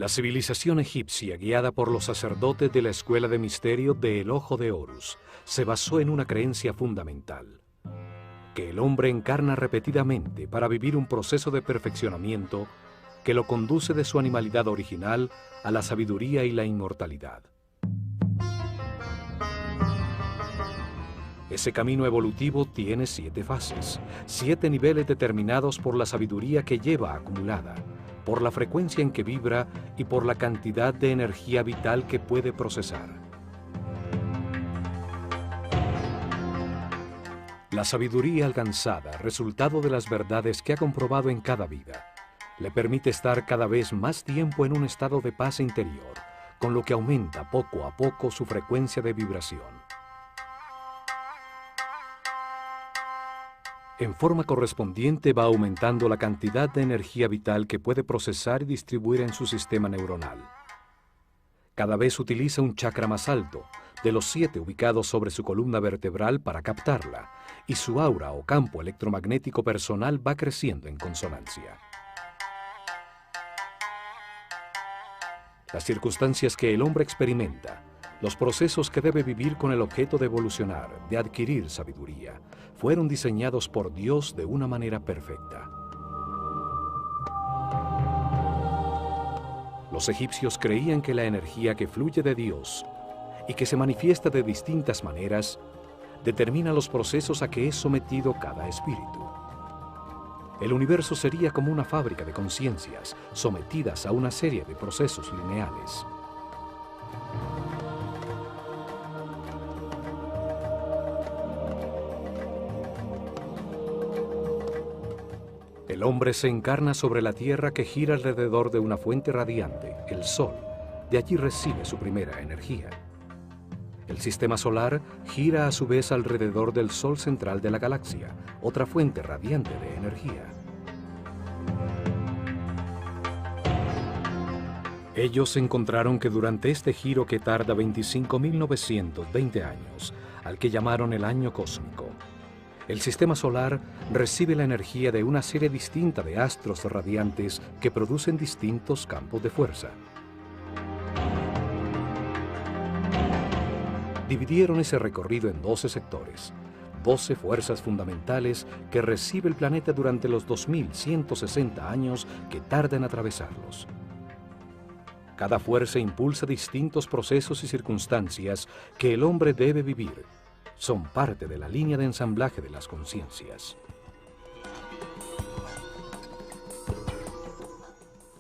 La civilización egipcia, guiada por los sacerdotes de la escuela de misterio de El Ojo de Horus, se basó en una creencia fundamental: que el hombre encarna repetidamente para vivir un proceso de perfeccionamiento que lo conduce de su animalidad original a la sabiduría y la inmortalidad. Ese camino evolutivo tiene 7 fases, 7 niveles determinados por la sabiduría que lleva acumulada, por la frecuencia en que vibra y por la cantidad de energía vital que puede procesar. La sabiduría alcanzada, resultado de las verdades que ha comprobado en cada vida, le permite estar cada vez más tiempo en un estado de paz interior, con lo que aumenta poco a poco su frecuencia de vibración. En forma correspondiente va aumentando la cantidad de energía vital que puede procesar y distribuir en su sistema neuronal. Cada vez utiliza un chakra más alto, de los 7 ubicados sobre su columna vertebral, para captarla, y su aura o campo electromagnético personal va creciendo en consonancia. Las circunstancias que el hombre experimenta, los procesos que debe vivir con el objeto de evolucionar, de adquirir sabiduría, fueron diseñados por Dios de una manera perfecta. Los egipcios creían que la energía que fluye de Dios y que se manifiesta de distintas maneras determina los procesos a que es sometido cada espíritu. El universo sería como una fábrica de conciencias sometidas a una serie de procesos lineales. El hombre se encarna sobre la Tierra, que gira alrededor de una fuente radiante, el Sol. De allí recibe su primera energía. El sistema solar gira a su vez alrededor del Sol central de la galaxia, otra fuente radiante de energía. Ellos encontraron que durante este giro, que tarda 25.920 años, al que llamaron el año cósmico, el sistema solar recibe la energía de una serie distinta de astros radiantes que producen distintos campos de fuerza. Dividieron ese recorrido en 12 sectores, 12 fuerzas fundamentales que recibe el planeta durante los 2160 años que tarda en atravesarlos. Cada fuerza impulsa distintos procesos y circunstancias que el hombre debe vivir. Son parte de la línea de ensamblaje de las conciencias.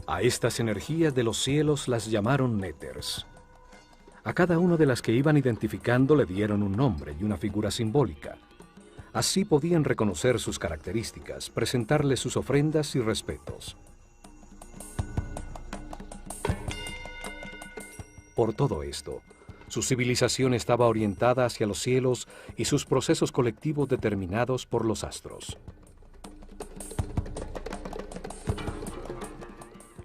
A estas energías de los cielos las llamaron néters. A cada una de las que iban identificando le dieron un nombre y una figura simbólica. Así podían reconocer sus características, presentarles sus ofrendas y respetos. Por todo esto, su civilización estaba orientada hacia los cielos y sus procesos colectivos determinados por los astros.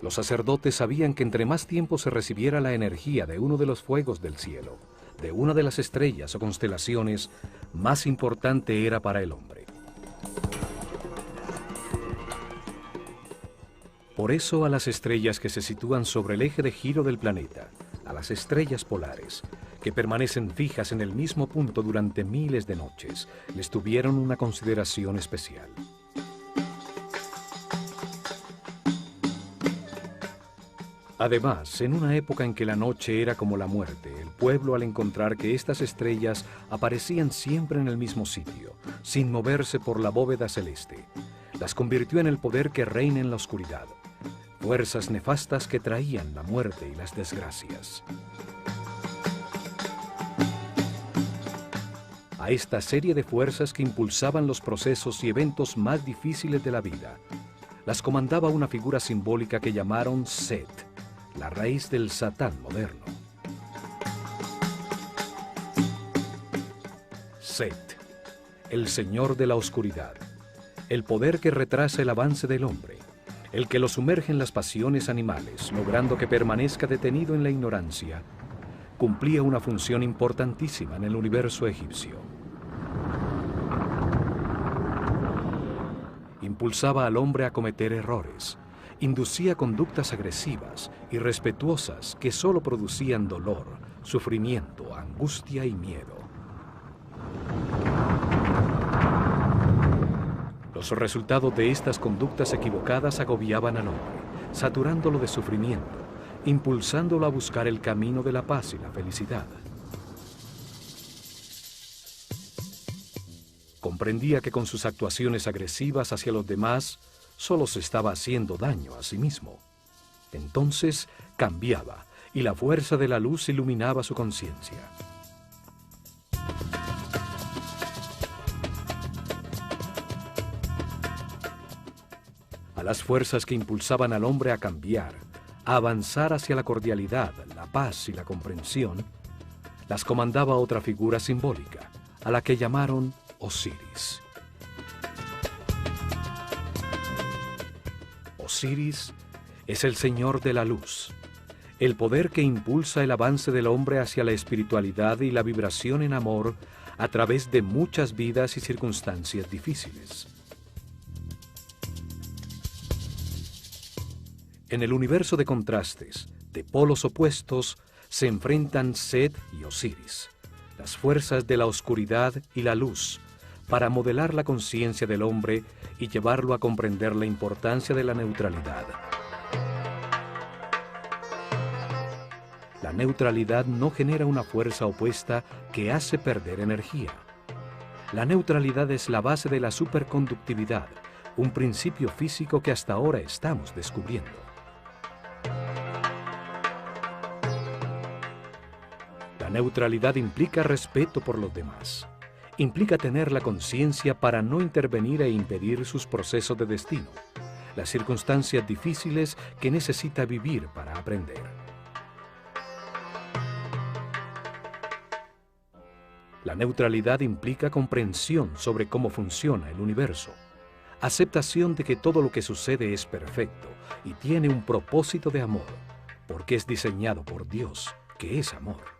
Los sacerdotes sabían que entre más tiempo se recibiera la energía de uno de los fuegos del cielo, de una de las estrellas o constelaciones, más importante era para el hombre. Por eso, a las estrellas que se sitúan sobre el eje de giro del planeta, a las estrellas polares, que permanecen fijas en el mismo punto durante miles de noches, les tuvieron una consideración especial. Además, en una época en que la noche era como la muerte, el pueblo, al encontrar que estas estrellas aparecían siempre en el mismo sitio, sin moverse por la bóveda celeste, las convirtió en el poder que reina en la oscuridad, fuerzas nefastas que traían la muerte y las desgracias. A esta serie de fuerzas que impulsaban los procesos y eventos más difíciles de la vida, las comandaba una figura simbólica que llamaron Set, la raíz del Satán moderno. Set, el señor de la oscuridad, el poder que retrasa el avance del hombre, el que lo sumerge en las pasiones animales, logrando que permanezca detenido en la ignorancia, cumplía una función importantísima en el universo egipcio. Impulsaba al hombre a cometer errores, inducía conductas agresivas, irrespetuosas, que solo producían dolor, sufrimiento, angustia y miedo. Los resultados de estas conductas equivocadas agobiaban al hombre, saturándolo de sufrimiento, impulsándolo a buscar el camino de la paz y la felicidad. Comprendía que con sus actuaciones agresivas hacia los demás, solo se estaba haciendo daño a sí mismo. Entonces cambiaba, y la fuerza de la luz iluminaba su conciencia. A las fuerzas que impulsaban al hombre a cambiar, a avanzar hacia la cordialidad, la paz y la comprensión, las comandaba otra figura simbólica, a la que llamaron Osiris. Osiris es el Señor de la Luz, el poder que impulsa el avance del hombre hacia la espiritualidad y la vibración en amor a través de muchas vidas y circunstancias difíciles. En el universo de contrastes, de polos opuestos, se enfrentan Set y Osiris, las fuerzas de la oscuridad y la luz, para modelar la conciencia del hombre y llevarlo a comprender la importancia de la neutralidad. La neutralidad no genera una fuerza opuesta que hace perder energía. La neutralidad es la base de la superconductividad, un principio físico que hasta ahora estamos descubriendo. La neutralidad implica respeto por los demás. Implica tener la conciencia para no intervenir e impedir sus procesos de destino, las circunstancias difíciles que necesita vivir para aprender. La neutralidad implica comprensión sobre cómo funciona el universo, aceptación de que todo lo que sucede es perfecto y tiene un propósito de amor, porque es diseñado por Dios, que es amor.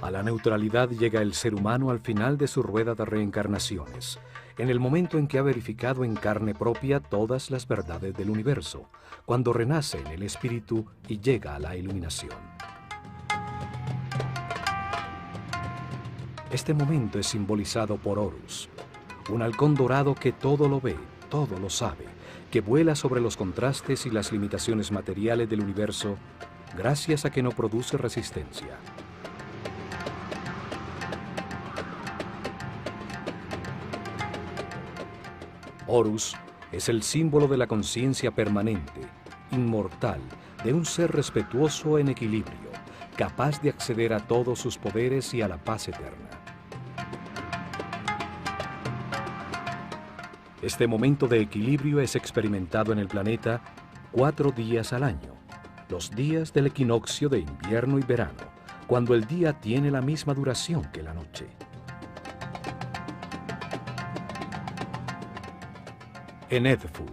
A la neutralidad llega el ser humano al final de su rueda de reencarnaciones, en el momento en que ha verificado en carne propia todas las verdades del universo, cuando renace en el espíritu y llega a la iluminación. Este momento es simbolizado por Horus, un halcón dorado que todo lo ve, todo lo sabe, que vuela sobre los contrastes y las limitaciones materiales del universo, gracias a que no produce resistencia. Horus es el símbolo de la conciencia permanente, inmortal, de un ser respetuoso en equilibrio, capaz de acceder a todos sus poderes y a la paz eterna. Este momento de equilibrio es experimentado en el planeta 4 días al año, los días del equinoccio de invierno y verano, cuando el día tiene la misma duración que la noche. En Edfu,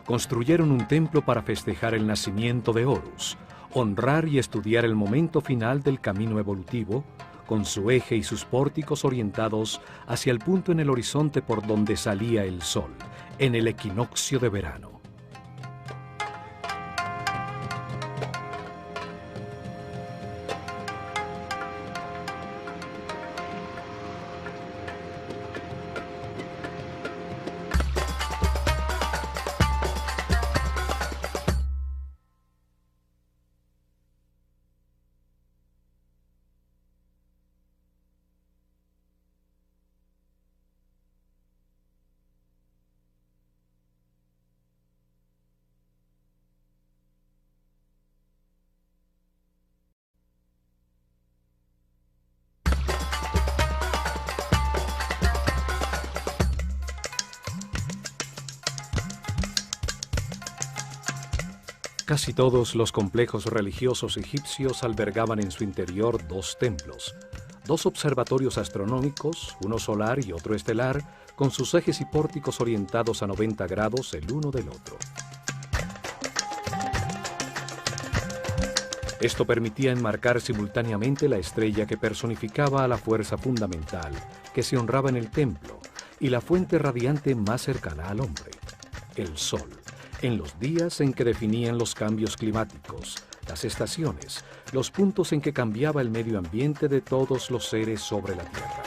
construyeron un templo para festejar el nacimiento de Horus, honrar y estudiar el momento final del camino evolutivo, con su eje y sus pórticos orientados hacia el punto en el horizonte por donde salía el sol, en el equinoccio de verano. Casi todos los complejos religiosos egipcios albergaban en su interior 2 templos, 2 observatorios astronómicos, uno solar y otro estelar, con sus ejes y pórticos orientados a 90 grados el uno del otro. Esto permitía enmarcar simultáneamente la estrella que personificaba a la fuerza fundamental que se honraba en el templo y la fuente radiante más cercana al hombre, el Sol, en los días en que definían los cambios climáticos, las estaciones, los puntos en que cambiaba el medio ambiente de todos los seres sobre la Tierra.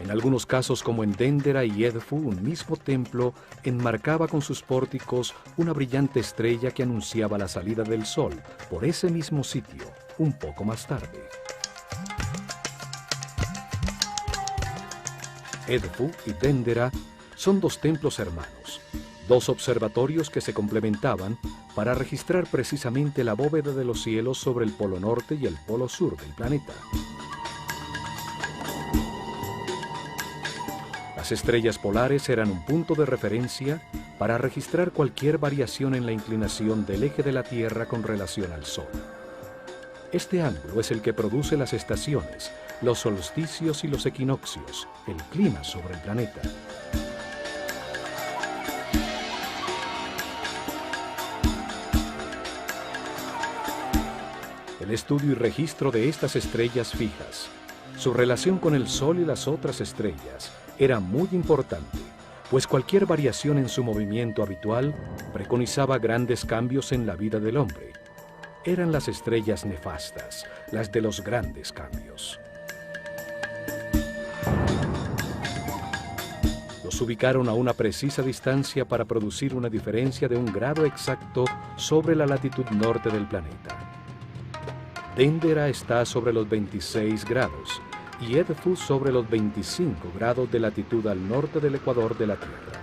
En algunos casos, como en Dendera y Edfu, un mismo templo enmarcaba con sus pórticos una brillante estrella que anunciaba la salida del sol por ese mismo sitio, un poco más tarde. Edfu y Dendera son dos templos hermanos, dos observatorios que se complementaban para registrar precisamente la bóveda de los cielos sobre el polo norte y el polo sur del planeta. Las estrellas polares eran un punto de referencia para registrar cualquier variación en la inclinación del eje de la Tierra con relación al Sol. Este ángulo es el que produce las estaciones, los solsticios y los equinoccios, el clima sobre el planeta. El estudio y registro de estas estrellas fijas, su relación con el Sol y las otras estrellas, era muy importante, pues cualquier variación en su movimiento habitual preconizaba grandes cambios en la vida del hombre. Eran las estrellas nefastas, las de los grandes cambios. Los ubicaron a una precisa distancia para producir una diferencia de un grado exacto sobre la latitud norte del planeta. Dendera está sobre los 26 grados y Edfu sobre los 25 grados de latitud al norte del ecuador de la Tierra.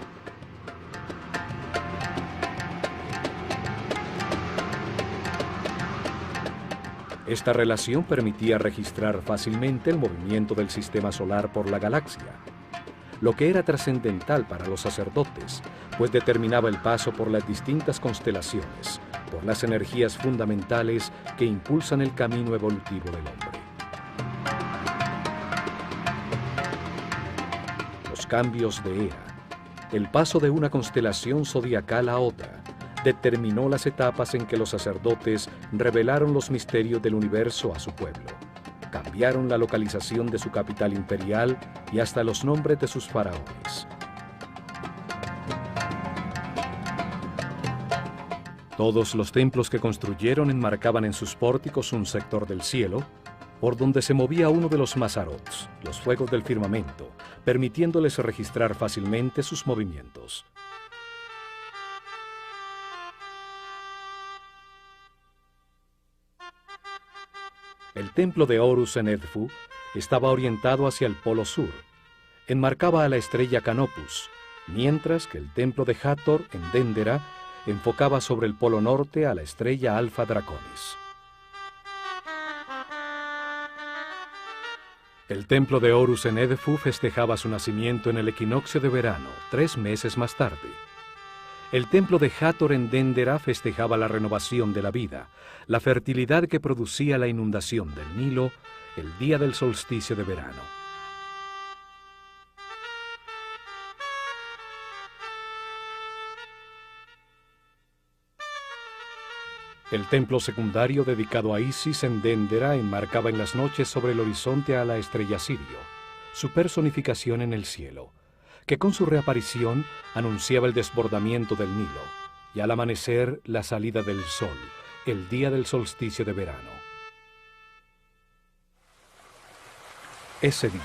Esta relación permitía registrar fácilmente el movimiento del sistema solar por la galaxia, lo que era trascendental para los sacerdotes, pues determinaba el paso por las distintas constelaciones, por las energías fundamentales que impulsan el camino evolutivo del hombre. Los cambios de era, el paso de una constelación zodiacal a otra, determinó las etapas en que los sacerdotes revelaron los misterios del universo a su pueblo. Cambiaron la localización de su capital imperial y hasta los nombres de sus faraones. Todos los templos que construyeron enmarcaban en sus pórticos un sector del cielo, por donde se movía uno de los mazarots, los fuegos del firmamento, permitiéndoles registrar fácilmente sus movimientos. El templo de Horus en Edfu estaba orientado hacia el polo sur, enmarcaba a la estrella Canopus, mientras que el templo de Hathor en Dendera enfocaba sobre el polo norte a la estrella Alfa Draconis. El templo de Horus en Edfu festejaba su nacimiento en el equinoccio de verano, 3 meses más tarde. El templo de Hathor en Dendera festejaba la renovación de la vida, la fertilidad que producía la inundación del Nilo el día del solsticio de verano. El templo secundario dedicado a Isis en Dendera enmarcaba en las noches sobre el horizonte a la estrella Sirio, su personificación en el cielo, que con su reaparición anunciaba el desbordamiento del Nilo y al amanecer la salida del sol, el día del solsticio de verano. Ese día,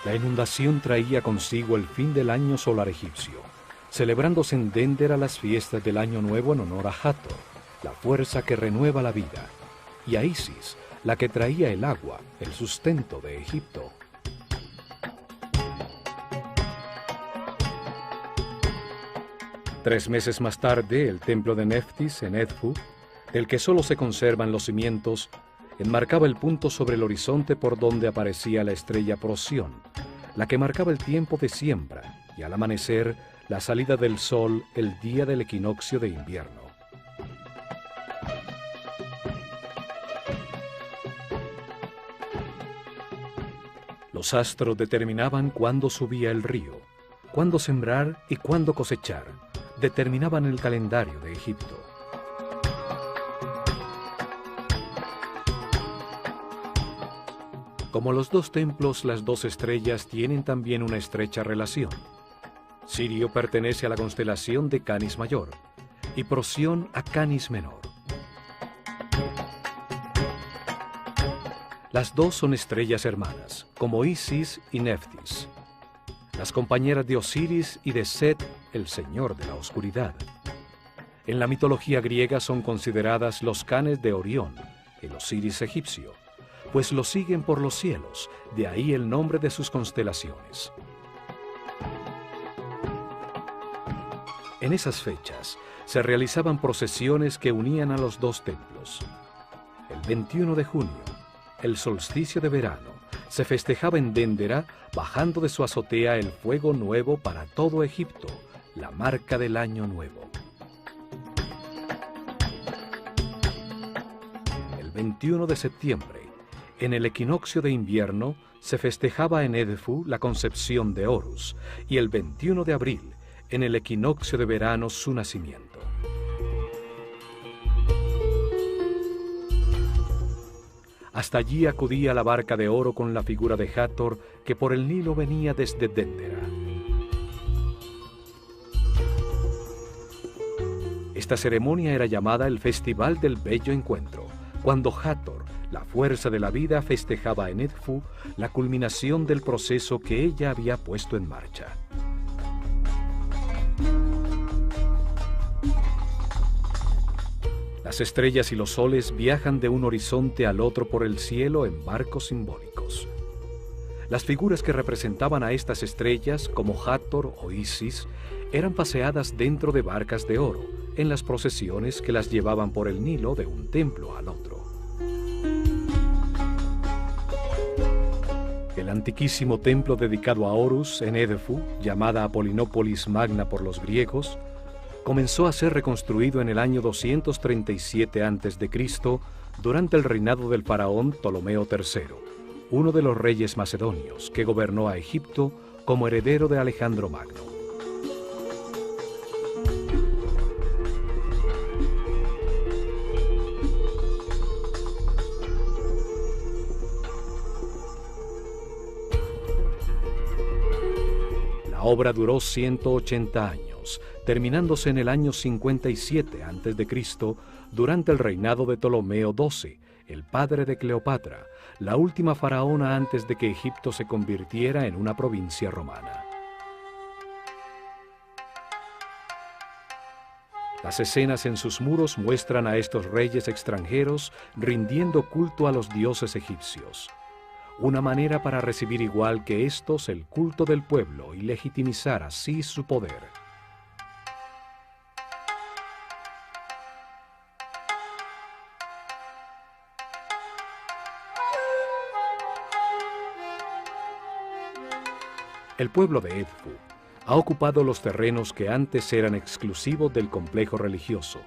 la inundación traía consigo el fin del año solar egipcio, celebrándose en Dendera las fiestas del Año Nuevo en honor a Hathor, la fuerza que renueva la vida, y a Isis, la que traía el agua, el sustento de Egipto. Tres meses más tarde, el templo de Neftis en Edfu, del que solo se conservan los cimientos, enmarcaba el punto sobre el horizonte por donde aparecía la estrella Procyon, la que marcaba el tiempo de siembra y al amanecer la salida del sol el día del equinoccio de invierno. Los astros determinaban cuándo subía el río, cuándo sembrar y cuándo cosechar. Determinaban el calendario de Egipto. Como los dos templos, las dos estrellas tienen también una estrecha relación. Sirio pertenece a la constelación de Canis Mayor y Procyon a Canis Menor. Las dos son estrellas hermanas, como Isis y Neftis, las compañeras de Osiris y de Set, el señor de la oscuridad. En la mitología griega son consideradas los canes de Orión, el Osiris egipcio, pues lo siguen por los cielos, de ahí el nombre de sus constelaciones. En esas fechas se realizaban procesiones que unían a los dos templos. El 21 de junio, el solsticio de verano, se festejaba en Déndera, bajando de su azotea el fuego nuevo para todo Egipto, la marca del año nuevo. El 21 de septiembre, en el equinoccio de invierno, se festejaba en Edfu la concepción de Horus, y el 21 de abril, en el equinoccio de verano, su nacimiento. Hasta allí acudía la barca de oro con la figura de Hathor, que por el Nilo venía desde Déndera. Esta ceremonia era llamada el Festival del Bello Encuentro, cuando Hathor, la fuerza de la vida, festejaba en Edfu la culminación del proceso que ella había puesto en marcha. Las estrellas y los soles viajan de un horizonte al otro por el cielo en barcos simbólicos. Las figuras que representaban a estas estrellas, como Hathor o Isis, eran paseadas dentro de barcas de oro, en las procesiones que las llevaban por el Nilo de un templo al otro. El antiquísimo templo dedicado a Horus en Edfu, llamada Apolinópolis Magna por los griegos, comenzó a ser reconstruido en el año 237 a.C. durante el reinado del faraón Ptolomeo III, uno de los reyes macedonios que gobernó a Egipto como heredero de Alejandro Magno. La obra duró 180 años, terminándose en el año 57 a.C., durante el reinado de Ptolomeo XII, el padre de Cleopatra, la última faraona antes de que Egipto se convirtiera en una provincia romana. Las escenas en sus muros muestran a estos reyes extranjeros rindiendo culto a los dioses egipcios, una manera para recibir igual que estos el culto del pueblo y legitimizar así su poder. El pueblo de Edfu ha ocupado los terrenos que antes eran exclusivos del complejo religioso.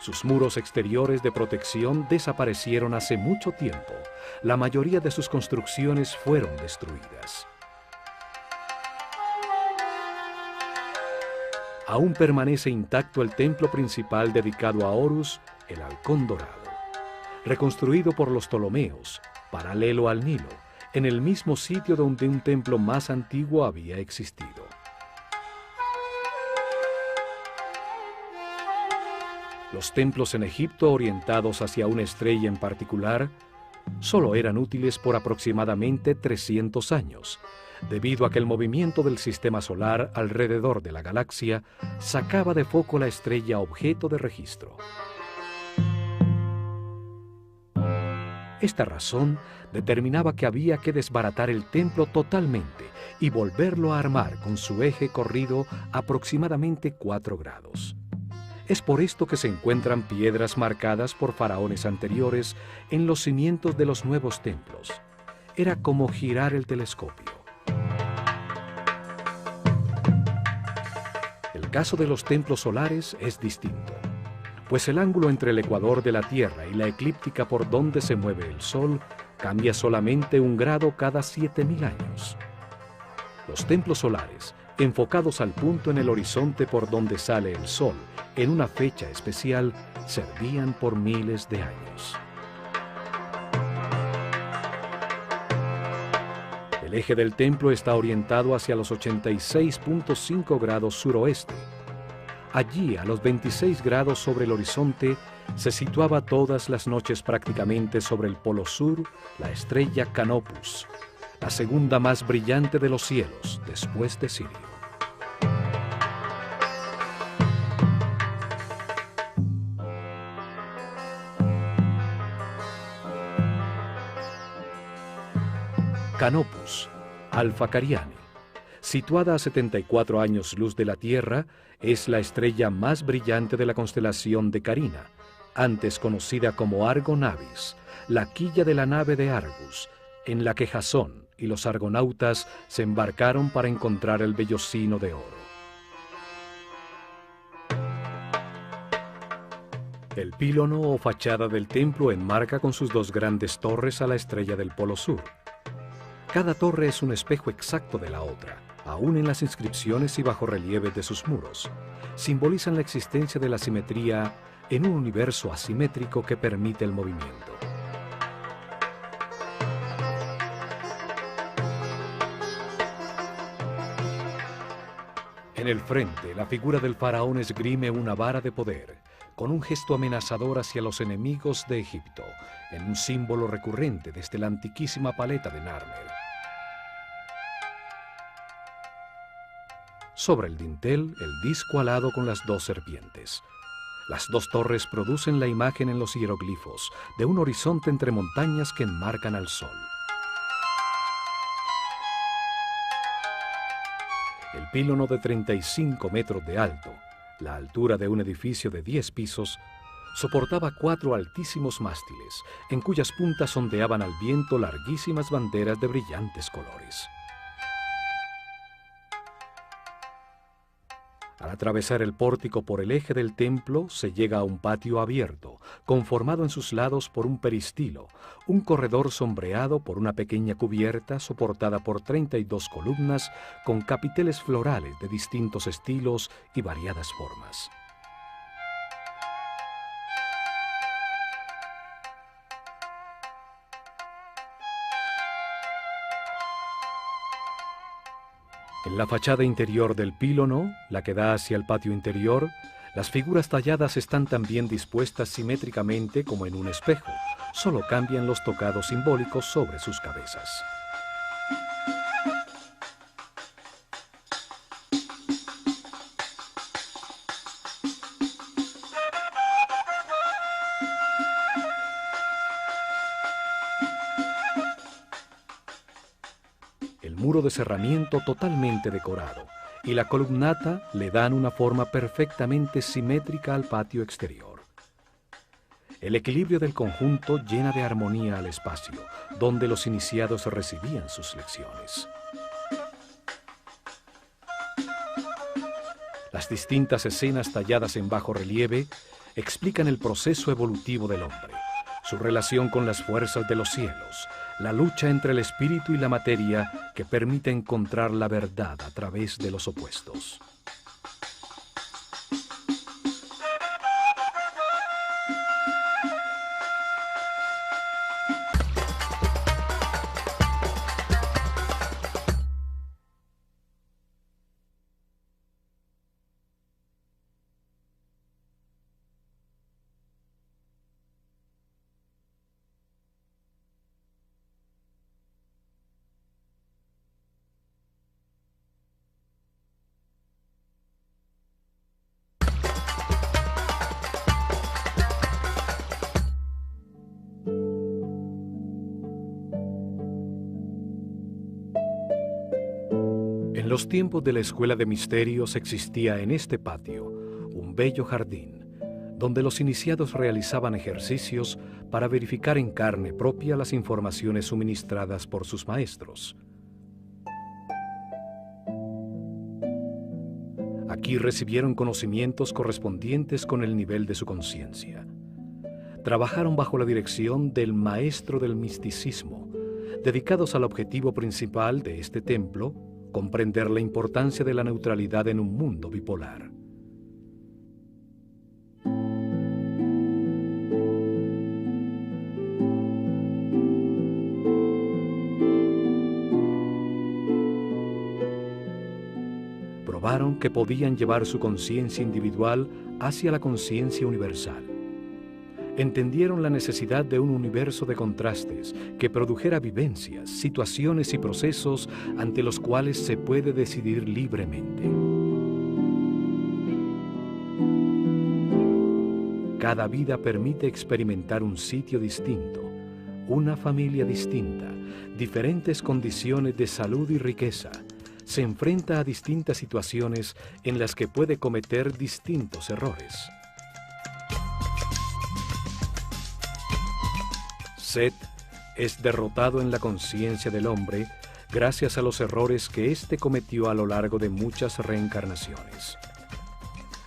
Sus muros exteriores de protección desaparecieron hace mucho tiempo. La mayoría de sus construcciones fueron destruidas. Aún permanece intacto el templo principal dedicado a Horus, el Halcón Dorado, reconstruido por los Ptolomeos, paralelo al Nilo, en el mismo sitio donde un templo más antiguo había existido. Los templos en Egipto orientados hacia una estrella en particular solo eran útiles por aproximadamente 300 años, debido a que el movimiento del sistema solar alrededor de la galaxia sacaba de foco la estrella objeto de registro. Esta razón determinaba que había que desbaratar el templo totalmente y volverlo a armar con su eje corrido aproximadamente 4 grados. Es por esto que se encuentran piedras marcadas por faraones anteriores en los cimientos de los nuevos templos. Era como girar el telescopio. El caso de los templos solares es distinto, pues el ángulo entre el ecuador de la Tierra y la eclíptica por donde se mueve el Sol cambia solamente 1 grado cada 7.000 años. Los templos solares, enfocados al punto en el horizonte por donde sale el Sol en una fecha especial, servían por miles de años. El eje del templo está orientado hacia los 86.5 grados suroeste. Allí, a los 26 grados sobre el horizonte, se situaba todas las noches prácticamente sobre el polo sur la estrella Canopus, la segunda más brillante de los cielos después de Sirio. Canopus, Alpha Cariani, situada a 74 años luz de la Tierra, es la estrella más brillante de la constelación de Carina, antes conocida como Argo Navis, la quilla de la nave de Argus, en la que Jasón y los argonautas se embarcaron para encontrar el vellocino de oro. El pílono o fachada del templo enmarca con sus dos grandes torres a la estrella del Polo Sur. Cada torre es un espejo exacto de la otra, aún en las inscripciones y bajorrelieves de sus muros. Simbolizan la existencia de la simetría en un universo asimétrico que permite el movimiento. En el frente, la figura del faraón esgrime una vara de poder, con un gesto amenazador hacia los enemigos de Egipto, en un símbolo recurrente desde la antiquísima paleta de Narmer. Sobre el dintel, el disco alado con las dos serpientes. Las dos torres producen la imagen en los hieroglifos de un horizonte entre montañas que enmarcan al sol. El pílono de 35 metros de alto, la altura de un edificio de 10 pisos, soportaba 4 altísimos mástiles, en cuyas puntas ondeaban al viento larguísimas banderas de brillantes colores. Al atravesar el pórtico por el eje del templo, se llega a un patio abierto, conformado en sus lados por un peristilo, un corredor sombreado por una pequeña cubierta soportada por 32 columnas con capiteles florales de distintos estilos y variadas formas. En la fachada interior del pílono, la que da hacia el patio interior, las figuras talladas están también dispuestas simétricamente como en un espejo, solo cambian los tocados simbólicos sobre sus cabezas. El muro de cerramiento totalmente decorado y la columnata le dan una forma perfectamente simétrica al patio exterior. El equilibrio del conjunto llena de armonía al espacio, donde los iniciados recibían sus lecciones. Las distintas escenas talladas en bajo relieve explican el proceso evolutivo del hombre, su relación con las fuerzas de los cielos, la lucha entre el espíritu y la materia que permite encontrar la verdad a través de los opuestos. En los tiempos de la Escuela de Misterios existía en este patio un bello jardín, donde los iniciados realizaban ejercicios para verificar en carne propia las informaciones suministradas por sus maestros. Aquí recibieron conocimientos correspondientes con el nivel de su conciencia. Trabajaron bajo la dirección del maestro del misticismo, dedicados al objetivo principal de este templo, comprender la importancia de la neutralidad en un mundo bipolar. probaron que podían llevar su conciencia individual hacia la conciencia universal. Entendieron la necesidad de un universo de contrastes que produjera vivencias, situaciones y procesos ante los cuales se puede decidir libremente. Cada vida permite experimentar un sitio distinto, una familia distinta, diferentes condiciones de salud y riqueza. Se enfrenta a distintas situaciones en las que puede cometer distintos errores. Set es derrotado en la conciencia del hombre gracias a los errores que éste cometió a lo largo de muchas reencarnaciones.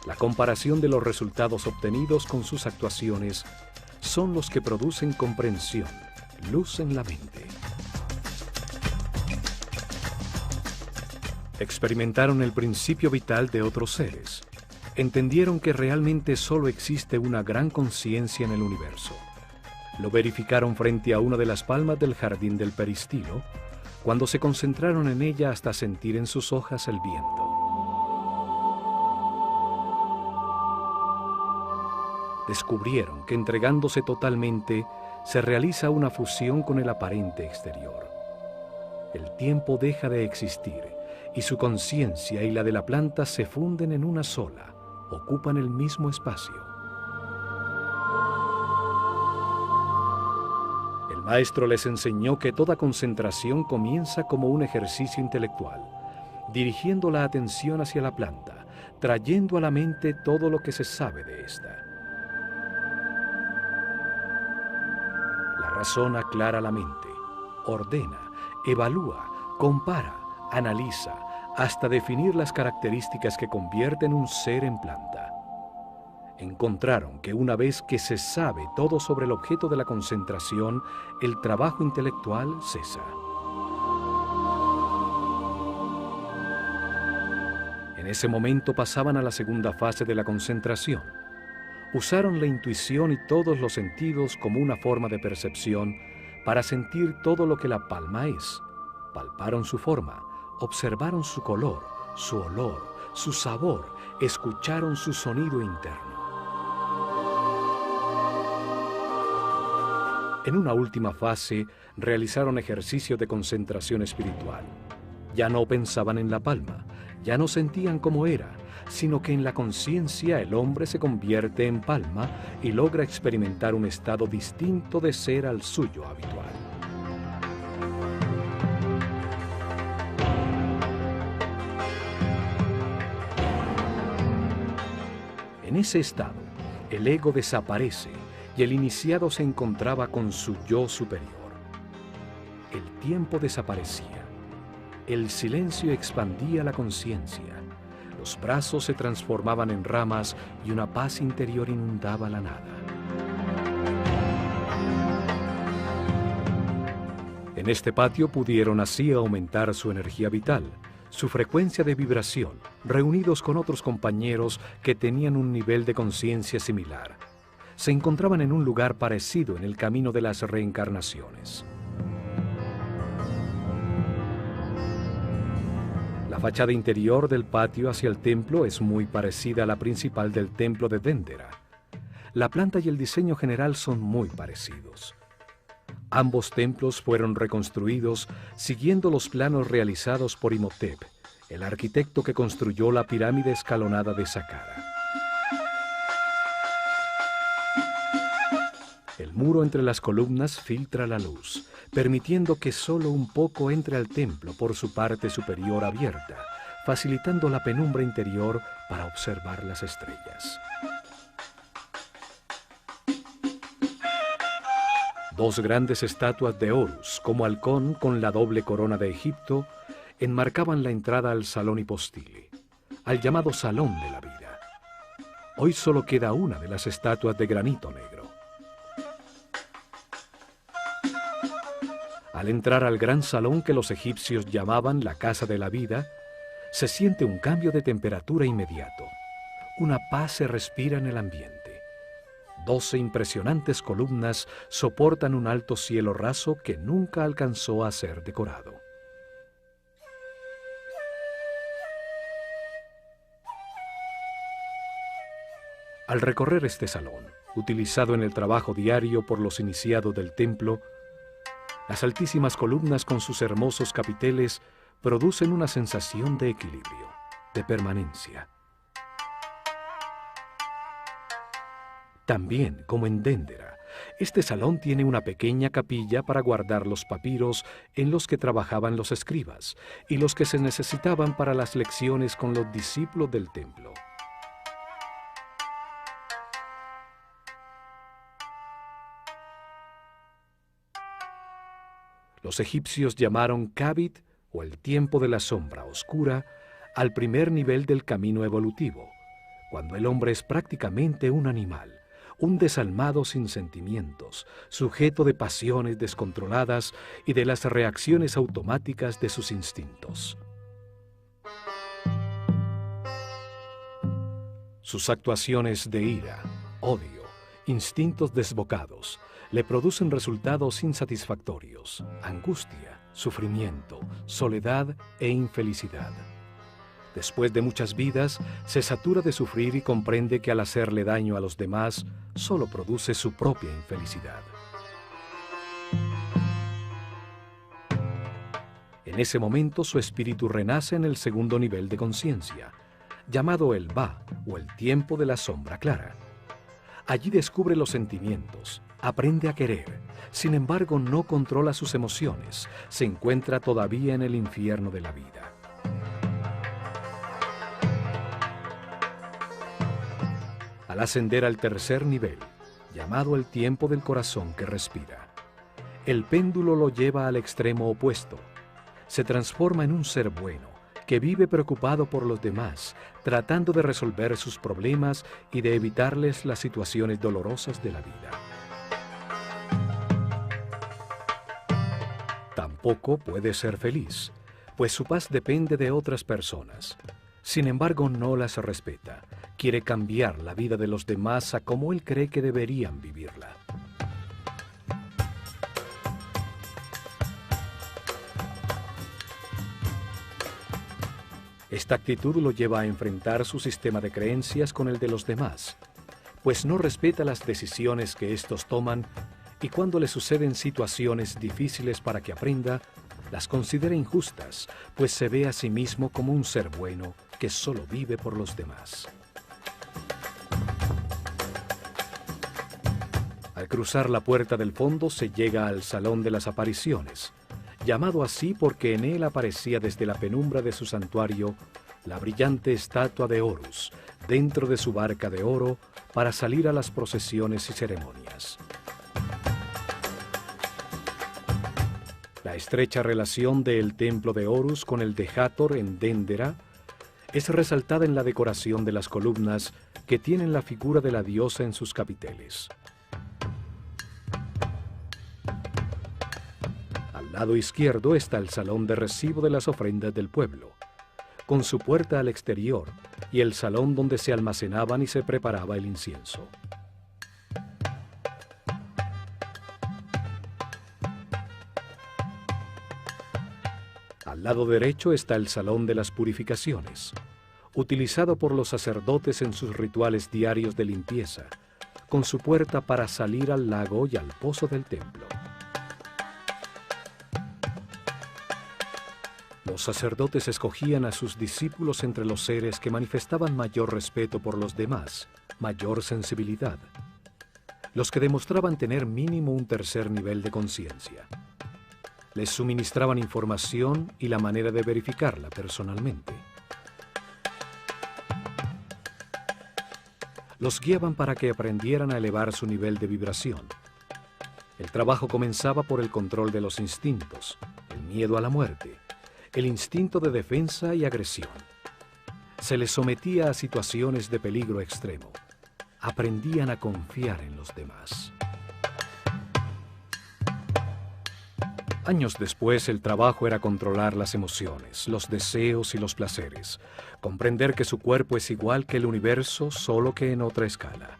La comparación de los resultados obtenidos con sus actuaciones son los que producen comprensión, luz en la mente. Experimentaron el principio vital de otros seres. Entendieron que realmente solo existe una gran conciencia en el universo. Lo verificaron frente a una de las palmas del jardín del peristilo, cuando se concentraron en ella hasta sentir en sus hojas el viento. Descubrieron que entregándose totalmente, se realiza una fusión con el aparente exterior. El tiempo deja de existir y su conciencia y la de la planta se funden en una sola, ocupan el mismo espacio. El maestro les enseñó que toda concentración comienza como un ejercicio intelectual, dirigiendo la atención hacia la planta, trayendo a la mente todo lo que se sabe de esta. La razón aclara la mente, ordena, evalúa, compara, analiza, hasta definir las características que convierten un ser en planta. Encontraron que una vez que se sabe todo sobre el objeto de la concentración, el trabajo intelectual cesa. En ese momento pasaban a la segunda fase de la concentración. Usaron la intuición y todos los sentidos como una forma de percepción para sentir todo lo que la palma es. Palparon su forma, observaron su color, su olor, su sabor, escucharon su sonido interno. En una última fase, realizaron ejercicios de concentración espiritual. Ya no pensaban en la palma, ya no sentían cómo era, sino que en la conciencia el hombre se convierte en palma y logra experimentar un estado distinto de ser al suyo habitual. En ese estado, el ego desaparece y el iniciado se encontraba con su yo superior. El tiempo desaparecía. El silencio expandía la conciencia. Los brazos se transformaban en ramas y una paz interior inundaba la nada. En este patio pudieron así aumentar su energía vital, su frecuencia de vibración, reunidos con otros compañeros que tenían un nivel de conciencia similar. Se encontraban en un lugar parecido en el camino de las reencarnaciones. La fachada interior del patio hacia el templo es muy parecida a la principal del templo de Dendera. La planta y el diseño general son muy parecidos. Ambos templos fueron reconstruidos siguiendo los planos realizados por Imhotep, el arquitecto que construyó la pirámide escalonada de Saqqara. El muro entre las columnas filtra la luz, permitiendo que solo un poco entre al templo por su parte superior abierta, facilitando la penumbra interior para observar las estrellas. Dos grandes estatuas de Horus, como halcón con la doble corona de Egipto, enmarcaban la entrada al salón hipostile, al llamado Salón de la Vida. Hoy solo queda una de las estatuas de granito negro. Al entrar al gran salón que los egipcios llamaban la Casa de la Vida, se siente un cambio de temperatura inmediato. Una paz se respira en el ambiente. 12 impresionantes columnas soportan un alto cielo raso que nunca alcanzó a ser decorado. Al recorrer este salón, utilizado en el trabajo diario por los iniciados del templo, las altísimas columnas con sus hermosos capiteles producen una sensación de equilibrio, de permanencia. También, como en Déndera, este salón tiene una pequeña capilla para guardar los papiros en los que trabajaban los escribas y los que se necesitaban para las lecciones con los discípulos del templo. Los egipcios llamaron Kabit, o el tiempo de la sombra oscura, al primer nivel del camino evolutivo, cuando el hombre es prácticamente un animal, un desalmado sin sentimientos, sujeto de pasiones descontroladas y de las reacciones automáticas de sus instintos. Sus actuaciones de ira, odio, instintos desbocados, le producen resultados insatisfactorios, angustia, sufrimiento, soledad e infelicidad. Después de muchas vidas, se satura de sufrir y comprende que al hacerle daño a los demás, solo produce su propia infelicidad. En ese momento su espíritu renace en el segundo nivel de conciencia, llamado el Ba, o el tiempo de la sombra clara. Allí descubre los sentimientos, aprende a querer, sin embargo no controla sus emociones, se encuentra todavía en el infierno de la vida. Al ascender al tercer nivel, llamado el tiempo del corazón que respira, el péndulo lo lleva al extremo opuesto. Se transforma en un ser bueno, que vive preocupado por los demás, tratando de resolver sus problemas y de evitarles las situaciones dolorosas de la vida. Tampoco puede ser feliz, pues su paz depende de otras personas. Sin embargo, no las respeta. Quiere cambiar la vida de los demás a como él cree que deberían vivirla. Esta actitud lo lleva a enfrentar su sistema de creencias con el de los demás, pues no respeta las decisiones que éstos toman y cuando le suceden situaciones difíciles para que aprenda, las considera injustas, pues se ve a sí mismo como un ser bueno que solo vive por los demás. Al cruzar la puerta del fondo se llega al Salón de las Apariciones, llamado así porque en él aparecía desde la penumbra de su santuario la brillante estatua de Horus, dentro de su barca de oro, para salir a las procesiones y ceremonias. La estrecha relación del templo de Horus con el de Hathor en Déndera es resaltada en la decoración de las columnas que tienen la figura de la diosa en sus capiteles. Al lado izquierdo está el salón de recibo de las ofrendas del pueblo, con su puerta al exterior y el salón donde se almacenaban y se preparaba el incienso. Al lado derecho está el Salón de las Purificaciones, utilizado por los sacerdotes en sus rituales diarios de limpieza, con su puerta para salir al lago y al pozo del templo. Los sacerdotes escogían a sus discípulos entre los seres que manifestaban mayor respeto por los demás, mayor sensibilidad, los que demostraban tener mínimo un tercer nivel de conciencia. Les suministraban información y la manera de verificarla personalmente. Los guiaban para que aprendieran a elevar su nivel de vibración. El trabajo comenzaba por el control de los instintos, el miedo a la muerte, el instinto de defensa y agresión. Se les sometía a situaciones de peligro extremo. Aprendían a confiar en los demás. Años después, el trabajo era controlar las emociones, los deseos y los placeres, comprender que su cuerpo es igual que el universo, solo que en otra escala.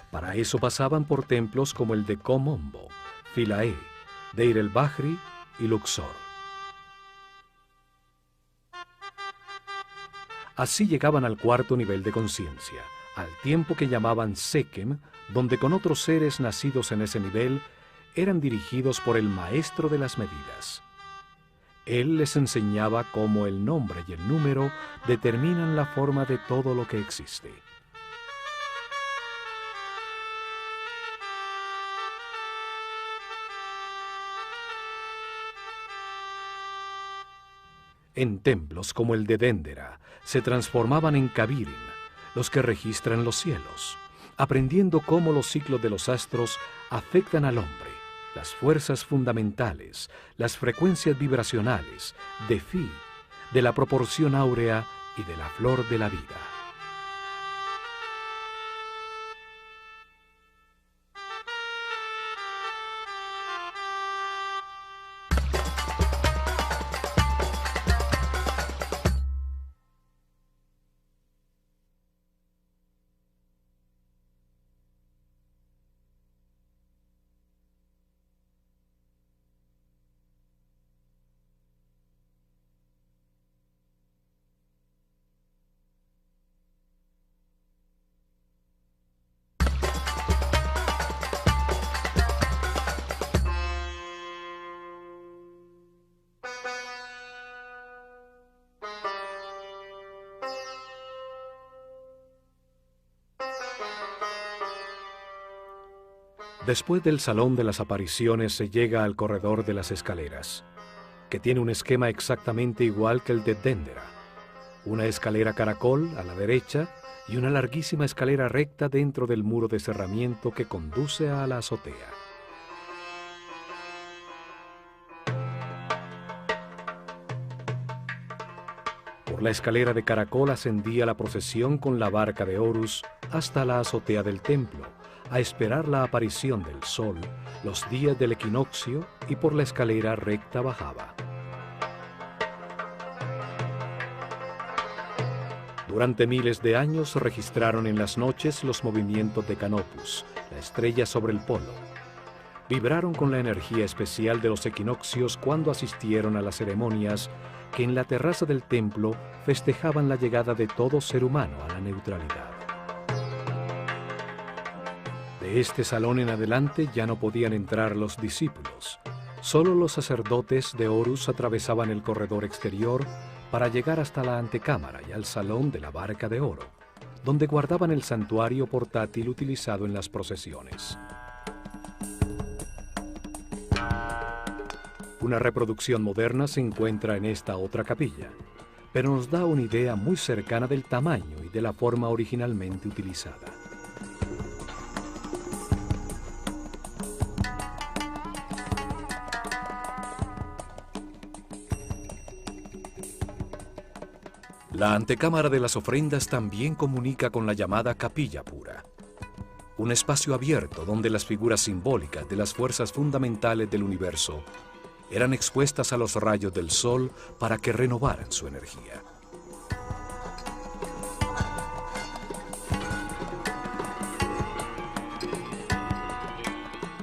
Para eso pasaban por templos como el de Kom-Ombo, Philae, Deir el-Bahri y Luxor. Así llegaban al cuarto nivel de conciencia, al tiempo que llamaban Sekem, donde con otros seres nacidos en ese nivel eran dirigidos por el maestro de las medidas. Él les enseñaba cómo el nombre y el número determinan la forma de todo lo que existe. En templos como el de Dendera se transformaban en Kabirim, los que registran los cielos, aprendiendo cómo los ciclos de los astros afectan al hombre, las fuerzas fundamentales, las frecuencias vibracionales, de Fi, de la proporción áurea y de la flor de la vida. Después del Salón de las Apariciones se llega al corredor de las escaleras, que tiene un esquema exactamente igual que el de Dendera. Una escalera caracol a la derecha y una larguísima escalera recta dentro del muro de cerramiento que conduce a la azotea. Por la escalera de caracol ascendía la procesión con la barca de Horus hasta la azotea del templo, a esperar la aparición del sol, los días del equinoccio, y por la escalera recta bajaba. Durante miles de años se registraron en las noches los movimientos de Canopus, la estrella sobre el polo. Vibraron con la energía especial de los equinoccios cuando asistieron a las ceremonias que en la terraza del templo festejaban la llegada de todo ser humano a la neutralidad. De este salón en adelante ya no podían entrar los discípulos. Solo los sacerdotes de Horus atravesaban el corredor exterior para llegar hasta la antecámara y al salón de la barca de oro, donde guardaban el santuario portátil utilizado en las procesiones. Una reproducción moderna se encuentra en esta otra capilla, pero nos da una idea muy cercana del tamaño y de la forma originalmente utilizada. La antecámara de las ofrendas también comunica con la llamada Capilla Pura, un espacio abierto donde las figuras simbólicas de las fuerzas fundamentales del universo eran expuestas a los rayos del sol para que renovaran su energía.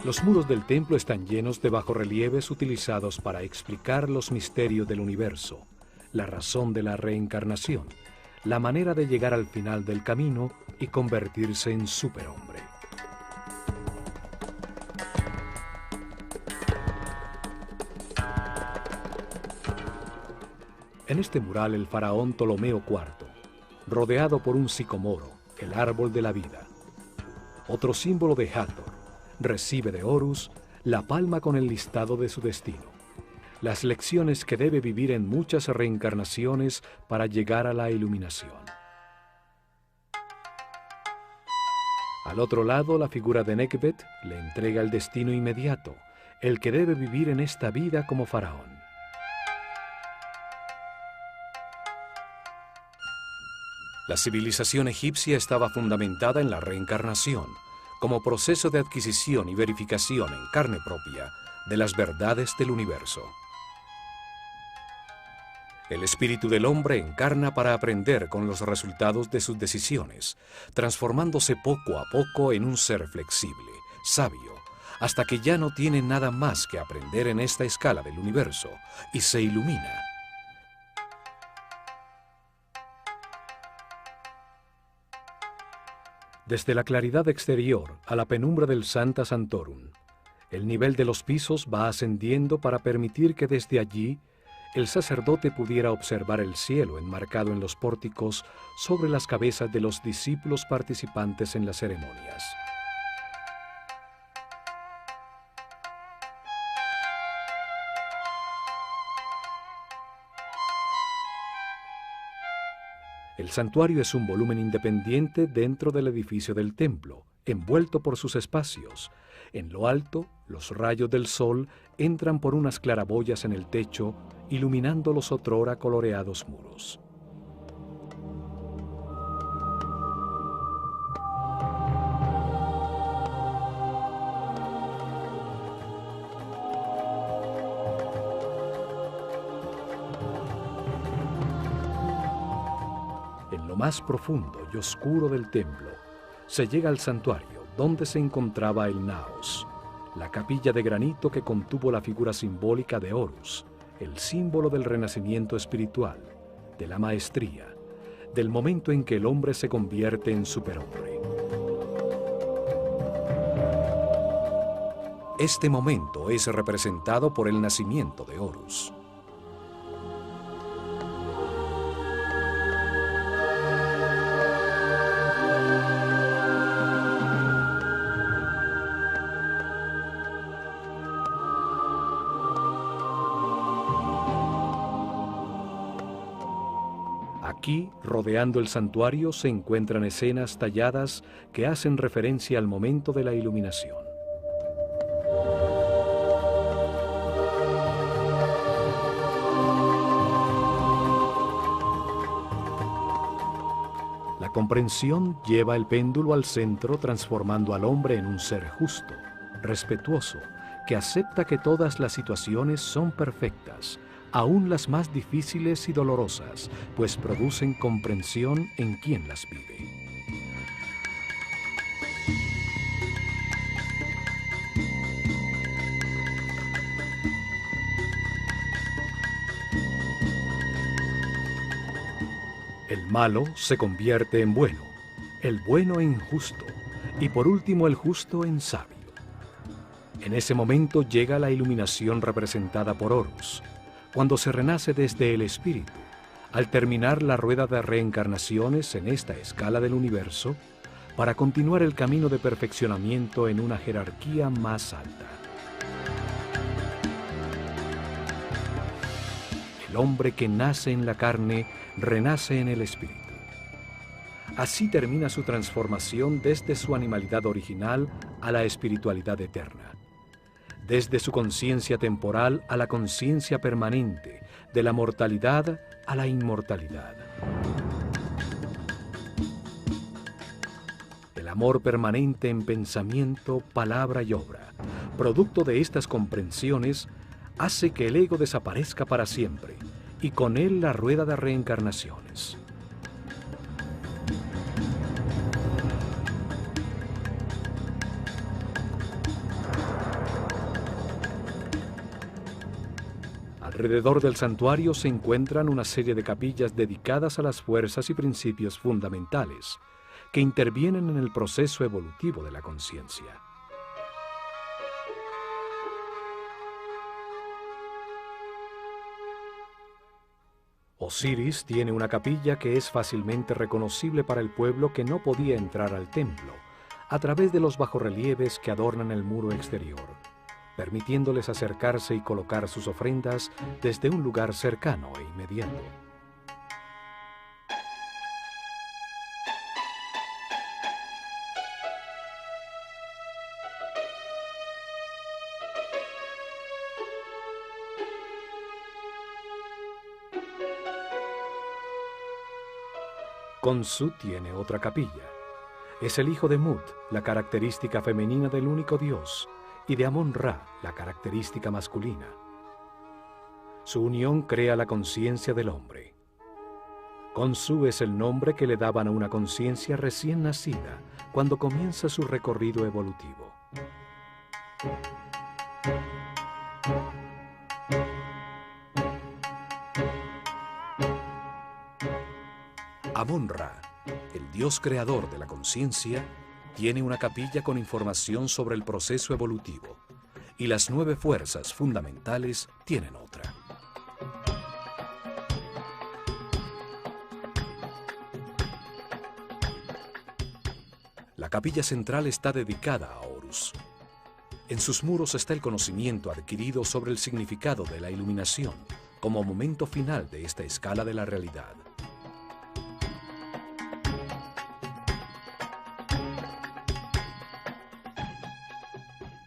Los muros del templo están llenos de bajorrelieves utilizados para explicar los misterios del universo, la razón de la reencarnación, la manera de llegar al final del camino y convertirse en superhombre. En este mural el faraón Ptolomeo IV, rodeado por un sicomoro, el árbol de la vida. Otro símbolo de Hathor, recibe de Horus la palma con el listado de su destino, las lecciones que debe vivir en muchas reencarnaciones para llegar a la iluminación. Al otro lado, la figura de Nekhbet le entrega el destino inmediato, el que debe vivir en esta vida como faraón. La civilización egipcia estaba fundamentada en la reencarnación, como proceso de adquisición y verificación en carne propia de las verdades del universo. El espíritu del hombre encarna para aprender con los resultados de sus decisiones, transformándose poco a poco en un ser flexible, sabio, hasta que ya no tiene nada más que aprender en esta escala del universo y se ilumina. Desde la claridad exterior a la penumbra del Sancta Sanctorum, el nivel de los pisos va ascendiendo para permitir que desde allí el sacerdote pudiera observar el cielo enmarcado en los pórticos sobre las cabezas de los discípulos participantes en las ceremonias. El santuario es un volumen independiente dentro del edificio del templo, envuelto por sus espacios. En lo alto, los rayos del sol entran por unas claraboyas en el techo, iluminando los otrora coloreados muros. En lo más profundo y oscuro del templo, se llega al santuario donde se encontraba el naos, la capilla de granito que contuvo la figura simbólica de Horus, el símbolo del renacimiento espiritual, de la maestría, del momento en que el hombre se convierte en superhombre. Este momento es representado por el nacimiento de Horus. Aquí, rodeando el santuario, se encuentran escenas talladas que hacen referencia al momento de la iluminación. La comprensión lleva el péndulo al centro, transformando al hombre en un ser justo, respetuoso, que acepta que todas las situaciones son perfectas, aún las más difíciles y dolorosas, pues producen comprensión en quien las vive. El malo se convierte en bueno, el bueno en justo, y por último el justo en sabio. En ese momento llega la iluminación representada por Horus, cuando se renace desde el espíritu, al terminar la rueda de reencarnaciones en esta escala del universo, para continuar el camino de perfeccionamiento en una jerarquía más alta. El hombre que nace en la carne, renace en el espíritu. Así termina su transformación desde su animalidad original a la espiritualidad eterna. Desde su conciencia temporal a la conciencia permanente, de la mortalidad a la inmortalidad. El amor permanente en pensamiento, palabra y obra, producto de estas comprensiones, hace que el ego desaparezca para siempre, y con él la rueda de reencarnaciones. Alrededor del santuario se encuentran una serie de capillas dedicadas a las fuerzas y principios fundamentales que intervienen en el proceso evolutivo de la conciencia. Osiris tiene una capilla que es fácilmente reconocible para el pueblo que no podía entrar al templo, a través de los bajorrelieves que adornan el muro exterior, permitiéndoles acercarse y colocar sus ofrendas desde un lugar cercano e inmediato. Khonsu tiene otra capilla. Es el hijo de Mut, la característica femenina del único Dios, y de Amon-Ra, la característica masculina. Su unión crea la conciencia del hombre. Khonsu es el nombre que le daban a una conciencia recién nacida cuando comienza su recorrido evolutivo. Amon-Ra, el Dios creador de la conciencia, tiene una capilla con información sobre el proceso evolutivo, y las 9 fuerzas fundamentales tienen otra. La capilla central está dedicada a Horus. En sus muros está el conocimiento adquirido sobre el significado de la iluminación como momento final de esta escala de la realidad.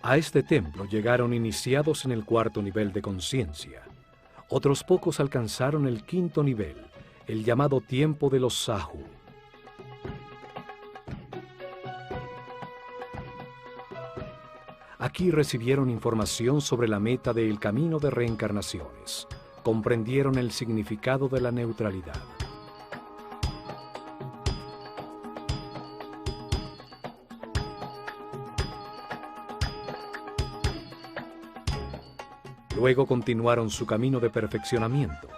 A este templo llegaron iniciados en el 4º nivel de conciencia. Otros pocos alcanzaron el 5º nivel, el llamado tiempo de los Sahu. Aquí recibieron información sobre la meta del camino de reencarnaciones. Comprendieron el significado de la neutralidad. Luego continuaron su camino de perfeccionamiento.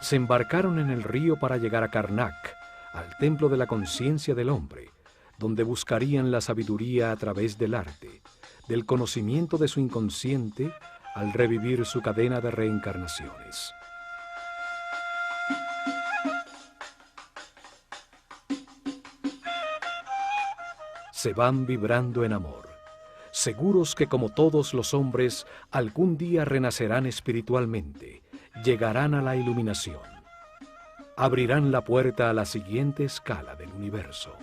Se embarcaron en el río para llegar a Karnak, al templo de la conciencia del hombre, donde buscarían la sabiduría a través del arte, del conocimiento de su inconsciente al revivir su cadena de reencarnaciones. Se van vibrando en amor, seguros que como todos los hombres, algún día renacerán espiritualmente, llegarán a la iluminación, abrirán la puerta a la siguiente escala del universo.